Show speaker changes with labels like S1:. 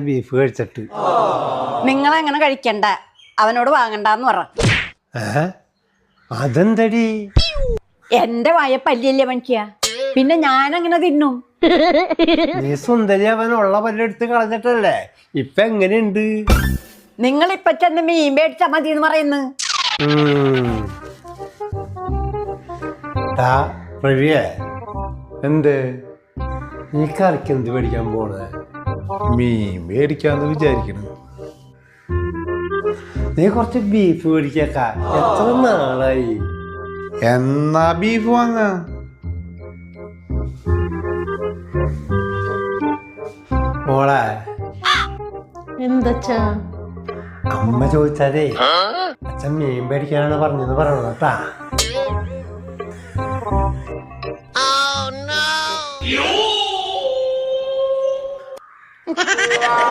S1: Beef കഴിച്ചിട്ട്.
S2: നിങ്ങളങ്ങനെ കഴിക്കണ്ട, അവനോട് വാങ്ങണ്ടെന്ന് പറ.
S1: അതെന്തടി?
S2: എന്റെ വായ പല്ലിയല്ലേ മനുഷ്യ, പിന്നെ ഞാനങ്ങനെ തിന്നും.
S1: നീ സുന്ദരി അവനുള്ള പല്ലെടുത്ത് കളഞ്ഞിട്ടല്ലേ ഇപ്പൊ എങ്ങനെയുണ്ട്?
S2: നിങ്ങൾ ഇപ്പൊ ചെന്ന് മീൻ മേടിച്ചാ മതി എന്ന് പറയുന്നു.
S1: പ്രവിയെ, എന്ത് നീ കറിക്ക് എന്ത് മേടിക്കാൻ പോണേ?
S3: മീൻ മേടിക്കാന്ന് വിചാരിക്കണം.
S1: നീ കുറച്ച് ബീഫ് മേടിക്കാക്ക, എത്ര നാളായി.
S3: എന്നാ ബീഫ് വാങ്ങാം.
S1: മോളെ,
S2: എന്താച്ചാ
S1: അമ്മ ചോദിച്ചാലേ അച്ഛൻ മീൻ മേടിക്കാനാണ് പറഞ്ഞെന്ന് പറയണം കേട്ടാ.